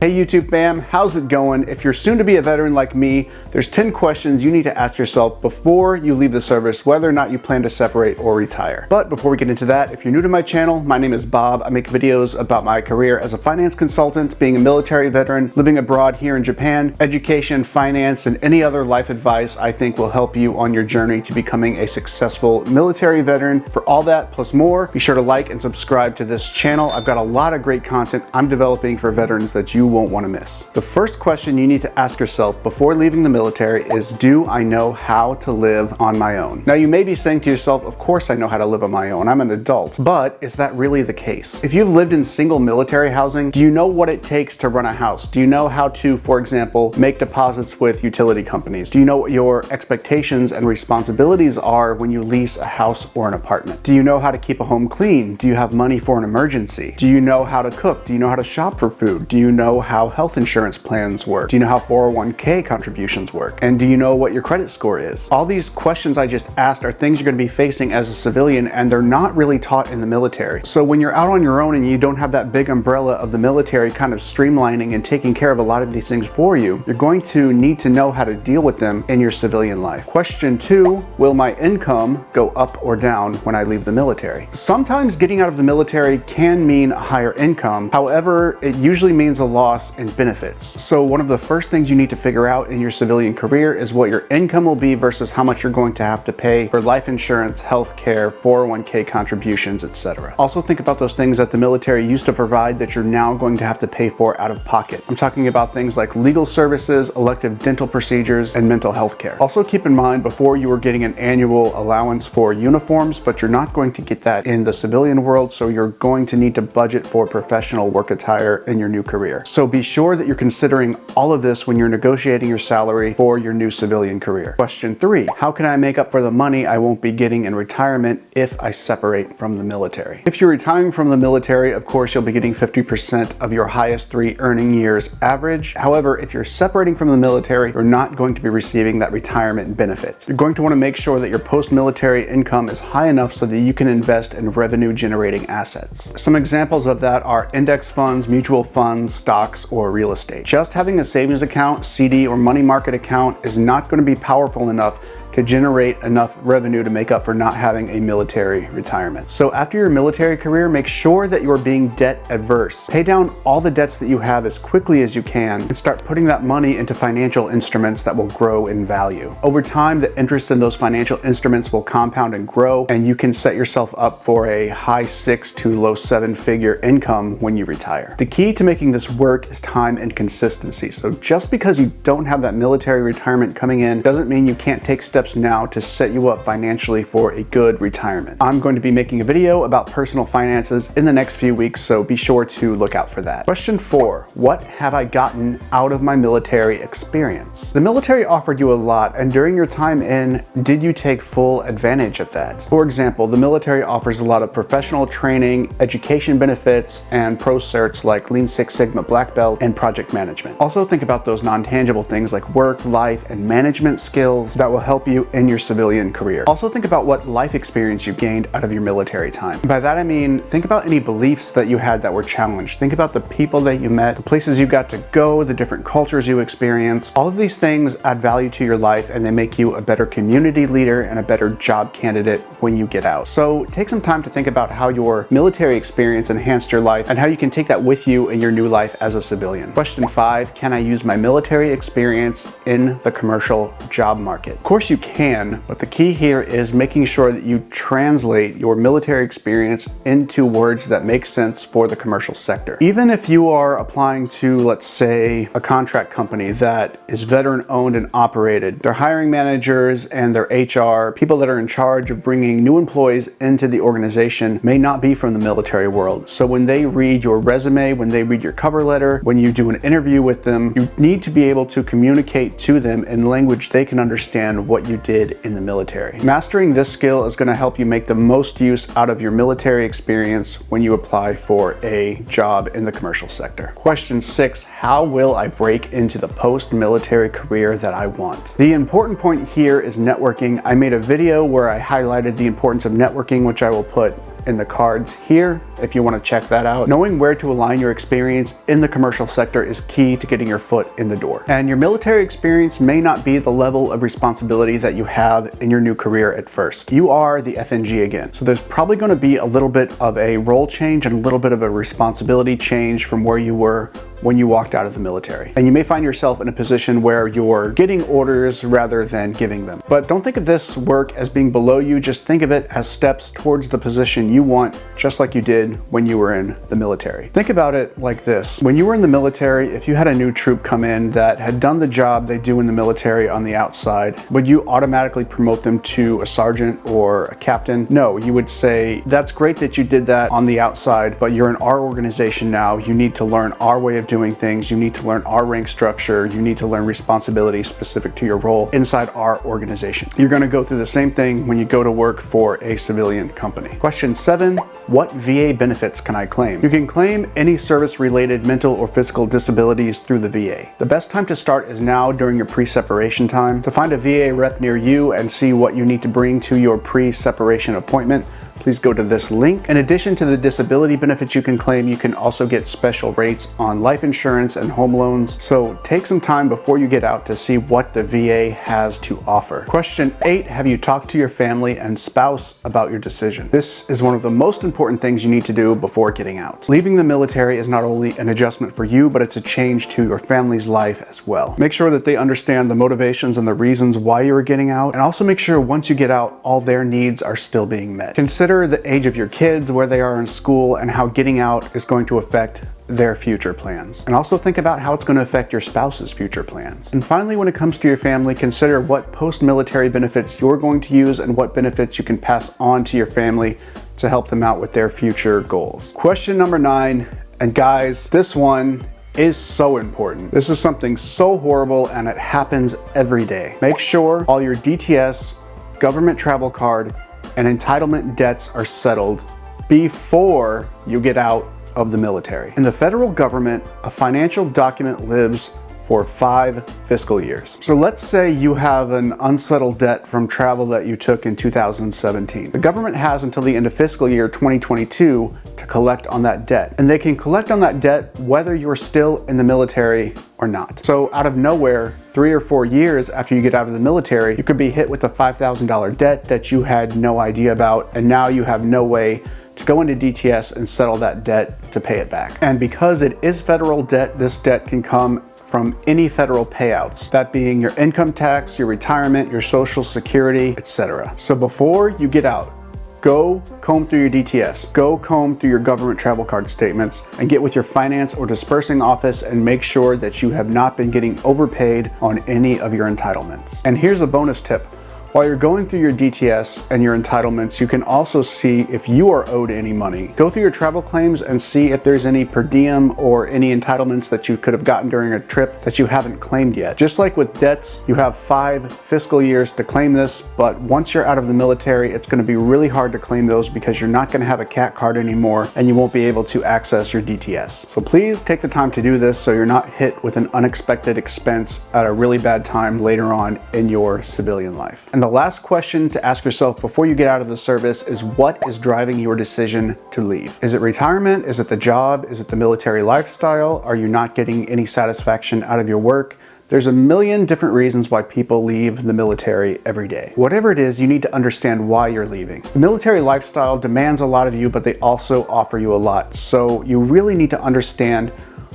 Hey YouTube fam, how's it going? If you're soon to be a veteran like me, there's 10 questions you need to ask yourself before you leave the service, whether or not you plan to separate or retire. But before we get into that, if you're new to my channel, my name is Bob. I make videos about my career as a finance consultant, being a military veteran, living abroad here in Japan, education, finance, and any other life advice I think will help you on your journey to becoming a successful military veteran. For all that plus more, be sure to like and subscribe to this channel. I've got a lot of great content I'm developing for veterans that you won't want to miss. The first question you need to ask yourself before leaving the military is, do I know how to live on my own? Now you may be saying to yourself, of course I know how to live on my own, I'm an adult. But is that really the case? If you've lived in single military housing, do you know what it takes to run a house? Do you know how to, for example, make deposits with utility companies? Do you know what your expectations and responsibilities are when you lease a house or an apartment? Do you know how to keep a home clean? Do you have money for an emergency? Do you know how to cook? Do you know how to shop for food? Do you know how health insurance plans work? Do you know how 401k contributions work? And do you know what your credit score is? All these questions I just asked are things you're going to be facing as a civilian, and they're not really taught in the military. So when you're out on your own and you don't have that big umbrella of the military kind of streamlining and taking care of a lot of these things for you, you're going to need to know how to deal with them in your civilian life. Question 2, will my income go up or down when I leave the military? Sometimes getting out of the military can mean a higher income. However, it usually means a loss in benefits. So one of the first things you need to figure out in your civilian career is what your income will be versus how much you're going to have to pay for life insurance, health care, 401k contributions, etc. Also think about those things that the military used to provide that you're now going to have to pay for out of pocket. I'm talking about things like legal services, elective dental procedures, and mental health care. Also keep in mind, before you were getting an annual allowance for uniforms, but you're not going to get that in the civilian world, so you're going to need to budget for professional work attire in your new career. So be sure that you're considering all of this when you're negotiating your salary for your new civilian career. Question 3, how can I make up for the money I won't be getting in retirement if I separate from the military? If you're retiring from the military, of course, you'll be getting 50% of your highest 3 earning years average. However, if you're separating from the military, you're not going to be receiving that retirement benefit. You're going to want to make sure that your post-military income is high enough so that you can invest in revenue generating assets. Some examples of that are index funds, mutual funds, stocks, or real estate. Just having a savings account, CD, or money market account is not going to be powerful enough to generate enough revenue to make up for not having a military retirement. So after your military career, make sure that you're being debt adverse. Pay down all the debts that you have as quickly as you can and start putting that money into financial instruments that will grow in value. Over time, the interest in those financial instruments will compound and grow, and you can set yourself up for a high 6 to low 7-figure income when you retire. The key to making this work is time and consistency. So just because you don't have that military retirement coming in doesn't mean you can't take steps now to set you up financially for a good retirement. I'm going to be making a video about personal finances in the next few weeks, so be sure to look out for that. Question 4, what have I gotten out of my military experience? The military offered you a lot, and during your time in, did you take full advantage of that? For example, the military offers a lot of professional training, education benefits, and pro certs like Lean Six Sigma Black Belt and project management. Also think about those non-tangible things like work, life, and management skills that will help you in your civilian career. Also think about what life experience you gained out of your military time. By that I mean, think about any beliefs that you had that were challenged. Think about the people that you met, the places you got to go, the different cultures you experienced. All of these things add value to your life, and they make you a better community leader and a better job candidate when you get out. So take some time to think about how your military experience enhanced your life and how you can take that with you in your new life as a civilian. Question 5, can I use my military experience in the commercial job market? Of course you can, but the key here is making sure that you translate your military experience into words that make sense for the commercial sector. Even if you are applying to, let's say, a contract company that is veteran owned and operated, their hiring managers and their HR, people that are in charge of bringing new employees into the organization, may not be from the military world. So when they read your resume, when they read your cover letter, when you do an interview with them, you need to be able to communicate to them in language they can understand what you did in the military. Mastering this skill is going to help you make the most use out of your military experience when you apply for a job in the commercial sector. Question 6, how will I break into the post-military career that I want? The important point here is networking. I made a video where I highlighted the importance of networking, which I will put in the cards here if you want to check that out. Knowing where to align your experience in the commercial sector is key to getting your foot in the door. And your military experience may not be the level of responsibility that you have in your new career at first. You are the FNG again, so there's probably going to be a little bit of a role change and a little bit of a responsibility change from where you were when you walked out of the military. And you may find yourself in a position where you're getting orders rather than giving them. But don't think of this work as being below you, just think of it as steps towards the position you want, just like you did when you were in the military. Think about it like this. When you were in the military, if you had a new troop come in that had done the job they do in the military on the outside, would you automatically promote them to a sergeant or a captain? No, you would say, that's great that you did that on the outside, but you're in our organization now. You need to learn our way of doing things. You need to learn our rank structure. You need to learn responsibilities specific to your role inside our organization. You're going to go through the same thing when you go to work for a civilian company. Question 7, what VA benefits can I claim? You can claim any service-related mental or physical disabilities through the VA. The best time to start is now during your pre-separation time. To find a VA rep near you and see what you need to bring to your pre-separation appointment, please go to this link. In addition to the disability benefits you can claim, you can also get special rates on life insurance and home loans. So take some time before you get out to see what the VA has to offer. Question 8, have you talked to your family and spouse about your decision? This is one of the most important things you need to do before getting out. Leaving the military is not only an adjustment for you, but it's a change to your family's life as well. Make sure that they understand the motivations and the reasons why you are getting out, and also make sure once you get out, all their needs are still being met. Consider the age of your kids, where they are in school, and how getting out is going to affect their future plans. And also think about how it's going to affect your spouse's future plans. And finally, when it comes to your family, consider what post-military benefits you're going to use and what benefits you can pass on to your family to help them out with their future goals. Question number 9, and guys, this one is so important. This is something so horrible and it happens every day. Make sure all your DTS, government travel card, and entitlement debts are settled before you get out of the military. In the federal government, a financial document lives for 5 fiscal years. So let's say you have an unsettled debt from travel that you took in 2017. The government has until the end of fiscal year 2022 to collect on that debt. And they can collect on that debt whether you're still in the military or not. So out of nowhere, 3 or 4 years after you get out of the military, you could be hit with a $5,000 debt that you had no idea about, and now you have no way to go into DTS and settle that debt to pay it back. And because it is federal debt, this debt can come from any federal payouts, that being your income tax, your retirement, your social security, etc. So before you get out, go comb through your DTS, go comb through your government travel card statements, and get with your finance or dispersing office and make sure that you have not been getting overpaid on any of your entitlements. And here's a bonus tip. While you're going through your DTS and your entitlements, you can also see if you are owed any money. Go through your travel claims and see if there's any per diem or any entitlements that you could have gotten during a trip that you haven't claimed yet. Just like with debts, you have 5 fiscal years to claim this, but once you're out of the military, it's going to be really hard to claim those because you're not going to have a CAT card anymore and you won't be able to access your DTS. So please take the time to do this so you're not hit with an unexpected expense at a really bad time later on in your civilian life. And the last question to ask yourself before you get out of the service is, what is driving your decision to leave? Is it retirement? Is it the job? Is it the military lifestyle? Are you not getting any satisfaction out of your work? There's a million different reasons why people leave the military every day. Whatever it is, you need to understand why you're leaving. The military lifestyle demands a lot of you, but they also offer you a lot. So you really need to understand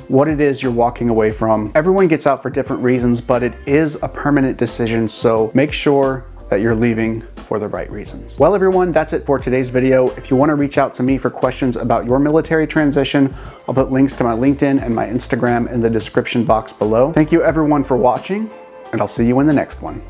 what it is you're walking away from. Everyone gets out for different reasons, but it is a permanent decision, so make sure that you're leaving for the right reasons. Well, everyone, that's it for today's video. If you want to reach out to me for questions about your military transition, I'll put links to my LinkedIn and my Instagram in the description box below. Thank you everyone for watching, and I'll see you in the next one.